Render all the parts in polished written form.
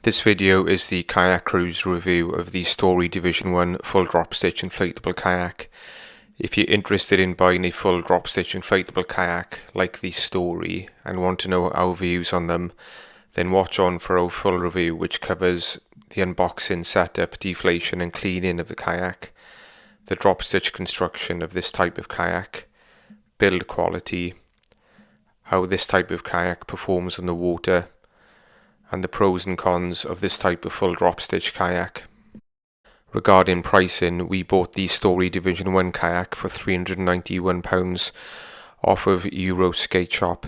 This video is the Kayak Crew's review of the Story Division 1 full drop stitch inflatable kayak. If you're interested in buying a full drop stitch inflatable kayak like the Story and want to know our views on them, then watch on for our full review, which covers the unboxing, setup, deflation and cleaning of the kayak, the drop stitch construction of this type of kayak, build quality, how this type of kayak performs on the water, and the pros and cons of this type of full drop stitch kayak. Regarding pricing, we bought the Story Division 1 kayak for £391 off of Skate Shop.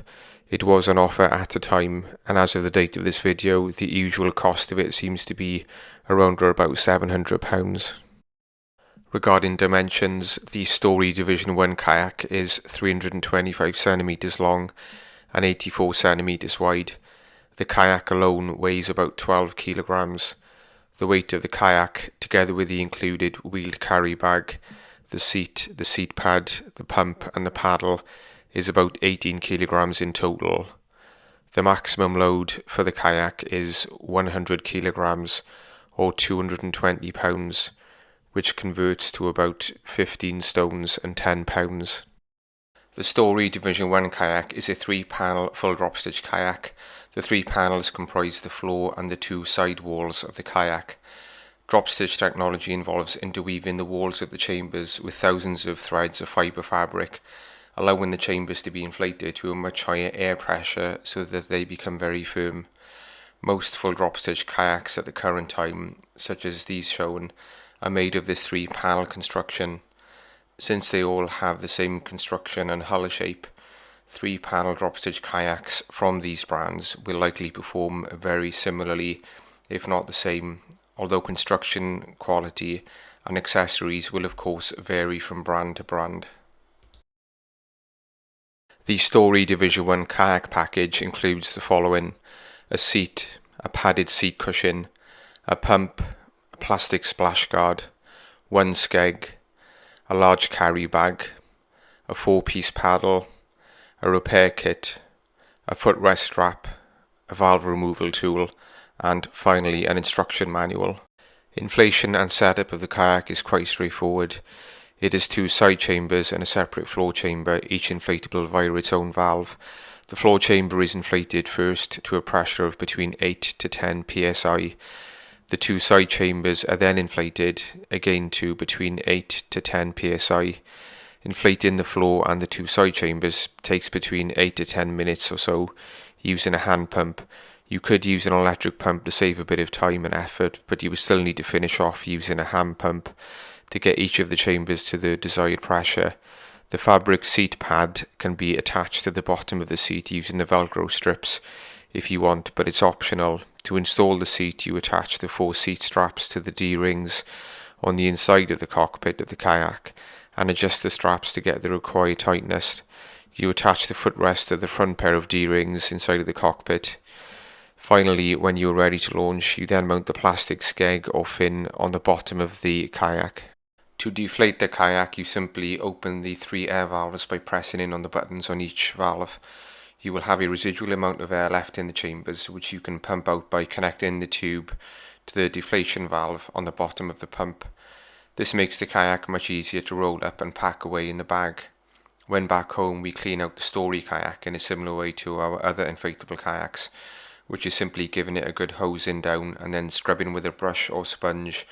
It was on offer at the time, and as of the date of this video, the usual cost of it seems to be around or about £700. Regarding dimensions, the Story Division 1 kayak is 325 centimeters long and 84 centimeters wide. The kayak alone weighs about 12 kilograms. The weight of the kayak, together with the included wheeled carry bag, the seat pad, the pump and the paddle, is about 18 kilograms in total. The maximum load for the kayak is 100 kilograms or 220 pounds, which converts to about 15 stones and 10 pounds. The Story Division 1 kayak is a 3-panel full drop stitch kayak. The 3 panels comprise the floor and the 2 side walls of the kayak. Drop stitch technology involves interweaving the walls of the chambers with thousands of threads of fibre fabric, allowing the chambers to be inflated to a much higher air pressure so that they become very firm. Most full drop stitch kayaks at the current time, such as these shown, are made of this 3-panel construction. Since they all have the same construction and hull shape, 3-panel drop stitch kayaks from these brands will likely perform very similarly, if not the same, although construction quality and accessories will of course vary from brand to brand. The Story Division 1 kayak package includes the following: a seat, a padded seat cushion, a pump, a plastic splash guard, 1 skeg, a large carry bag, a 4-piece paddle, a repair kit, a footrest strap, a valve removal tool, and finally an instruction manual. Inflation and setup of the kayak is quite straightforward. It has 2 side chambers and a separate floor chamber, each inflatable via its own valve. The floor chamber is inflated first to a pressure of between 8 to 10 psi. The 2 side chambers are then inflated, again to between 8 to 10 psi. Inflating the floor and the 2 side chambers takes between 8 to 10 minutes or so, using a hand pump. You could use an electric pump to save a bit of time and effort, but you would still need to finish off using a hand pump to get each of the chambers to the desired pressure. The fabric seat pad can be attached to the bottom of the seat using the Velcro strips if you want, but it's optional. To install the seat, you attach the 4 seat straps to the D-rings on the inside of the cockpit of the kayak and adjust the straps to get the required tightness. You attach the footrest to the front pair of D-rings inside of the cockpit. Finally, when you are ready to launch, you then mount the plastic skeg or fin on the bottom of the kayak. To deflate the kayak, you simply open the 3 air valves by pressing in on the buttons on each valve. You will have a residual amount of air left in the chambers, which you can pump out by connecting the tube to the deflation valve on the bottom of the pump. This makes the kayak much easier to roll up and pack away in the bag. When back home, we clean out the Story kayak in a similar way to our other inflatable kayaks, which is simply giving it a good hosing down and then scrubbing with a brush or sponge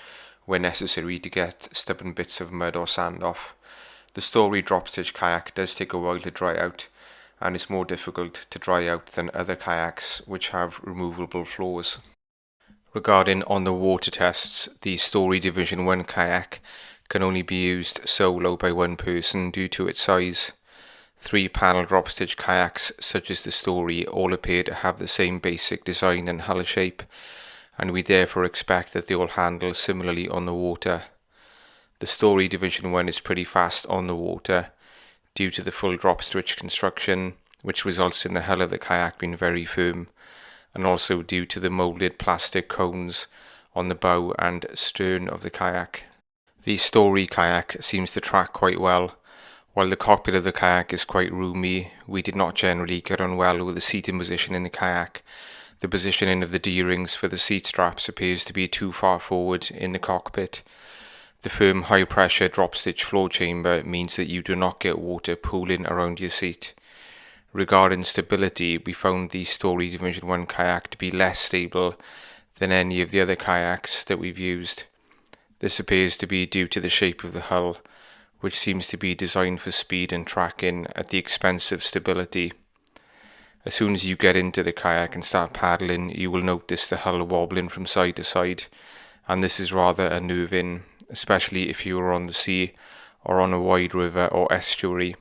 where necessary to get stubborn bits of mud or sand off. The Story drop stitch kayak does take a while to dry out, and is more difficult to dry out than other kayaks which have removable floors. Regarding on the water tests, the Story Division 1 kayak can only be used solo by 1 person due to its size. 3-panel drop stitch kayaks such as the Story all appear to have the same basic design and hull shape, and we therefore expect that they will handle similarly on the water. The Story Division 1 is pretty fast on the water due to the full drop stitch construction, which results in the hull of the kayak being very firm, and also due to the moulded plastic cones on the bow and stern of the kayak. The Story kayak seems to track quite well. While the cockpit of the kayak is quite roomy, we did not generally get on well with the seating position in the kayak. The positioning of the D-rings for the seat straps appears to be too far forward in the cockpit. The firm high pressure drop stitch floor chamber means that you do not get water pooling around your seat. Regarding stability, we found the Story Division 1 kayak to be less stable than any of the other kayaks that we've used. This appears to be due to the shape of the hull, which seems to be designed for speed and tracking at the expense of stability. As soon as you get into the kayak and start paddling, you will notice the hull wobbling from side to side, and this is rather unnerving, especially if you are on the sea or on a wide river or estuary.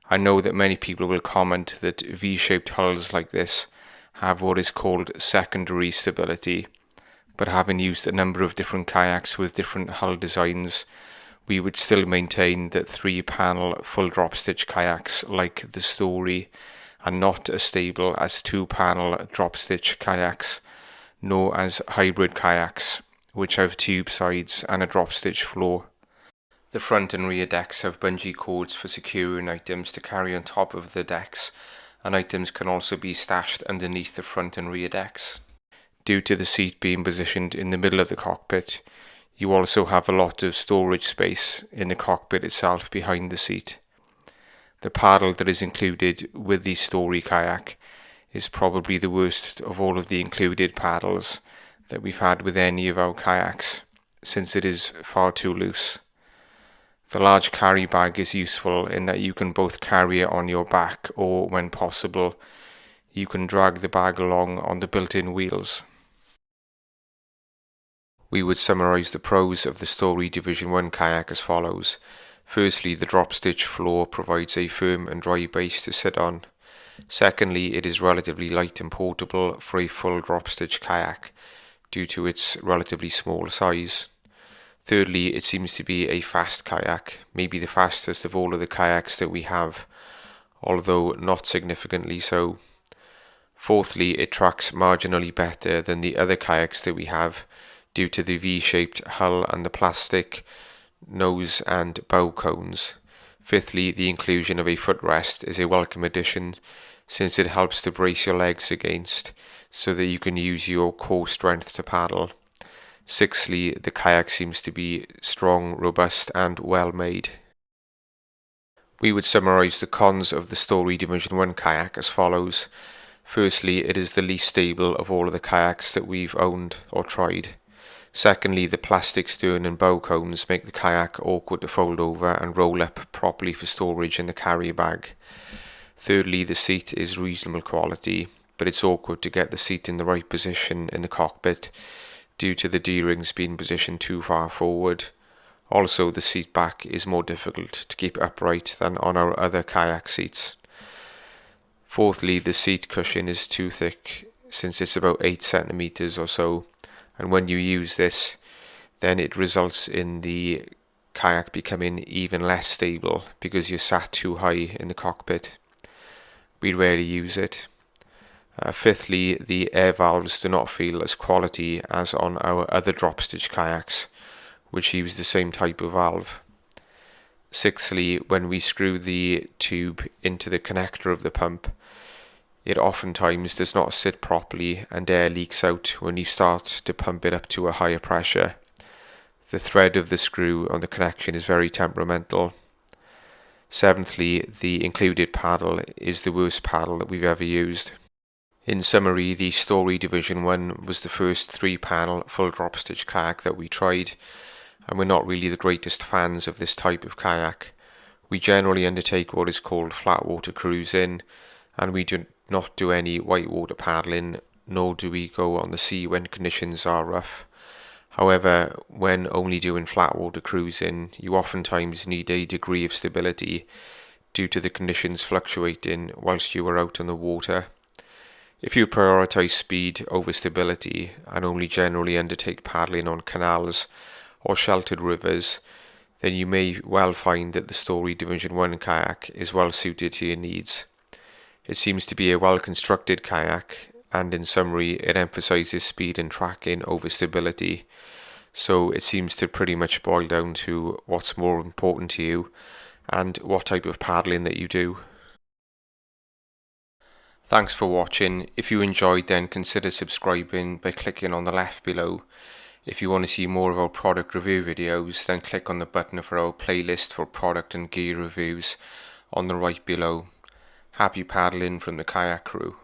I know that many people will comment that V-shaped hulls like this have what is called secondary stability, but having used a number of different kayaks with different hull designs, we would still maintain that 3-panel full drop stitch kayaks like the Story are not as stable as 2-panel drop stitch kayaks, nor as hybrid kayaks, which have tube sides and a drop stitch floor. The front and rear decks have bungee cords for securing items to carry on top of the decks, and items can also be stashed underneath the front and rear decks. Due to the seat being positioned in the middle of the cockpit, you also have a lot of storage space in the cockpit itself behind the seat. The paddle that is included with the Story kayak is probably the worst of all of the included paddles that we've had with any of our kayaks, since it is far too loose. The large carry bag is useful in that you can both carry it on your back, or when possible, you can drag the bag along on the built-in wheels. We would summarize the pros of the Story Division 1 kayak as follows. Firstly, the drop stitch floor provides a firm and dry base to sit on. Secondly, it is relatively light and portable for a full drop stitch kayak due to its relatively small size. Thirdly, it seems to be a fast kayak, maybe the fastest of all of the kayaks that we have, although not significantly so. Fourthly, it tracks marginally better than the other kayaks that we have due to the V-shaped hull and the plastic nose and bow cones. Fifthly, the inclusion of a footrest is a welcome addition since it helps to brace your legs against so that you can use your core strength to paddle. Sixthly, the kayak seems to be strong, robust and well made. We would summarize the cons of the Story Division 1 kayak as follows. Firstly, it is the least stable of all of the kayaks that we've owned or tried. Secondly, the plastic stern and bow cones make the kayak awkward to fold over and roll up properly for storage in the carry bag. Thirdly, the seat is reasonable quality, but it's awkward to get the seat in the right position in the cockpit due to the D-rings being positioned too far forward. Also, the seat back is more difficult to keep upright than on our other kayak seats. Fourthly, the seat cushion is too thick since it's about 8 centimeters or so, and when you use this, then it results in the kayak becoming even less stable because you're sat too high in the cockpit. We rarely use it. Fifthly, the air valves do not feel as quality as on our other drop stitch kayaks, which use the same type of valve. Sixthly, when we screw the tube into the connector of the pump, it oftentimes does not sit properly and air leaks out when you start to pump it up to a higher pressure. The thread of the screw on the connection is very temperamental. Seventhly, the included paddle is the worst paddle that we've ever used. In summary, the Story Division 1 was the first 3-panel full drop stitch kayak that we tried, and we're not really the greatest fans of this type of kayak. We generally undertake what is called flat water cruising, and we do not do any whitewater paddling, nor do we go on the sea when conditions are rough. However, when only doing flat water cruising, you oftentimes need a degree of stability due to the conditions fluctuating whilst you are out on the water. If you prioritize speed over stability and only generally undertake paddling on canals or sheltered rivers, then you may well find that the Story Division 1 kayak is well suited to your needs. It seems to be a well-constructed kayak, and in summary, it emphasizes speed and tracking over stability. So it seems to pretty much boil down to what's more important to you and what type of paddling that you do. Thanks for watching. If you enjoyed, then consider subscribing by clicking on the left below. If you want to see more of our product review videos, then click on the button for our playlist for product and gear reviews on the right below. Happy paddling from the Kayak Crew.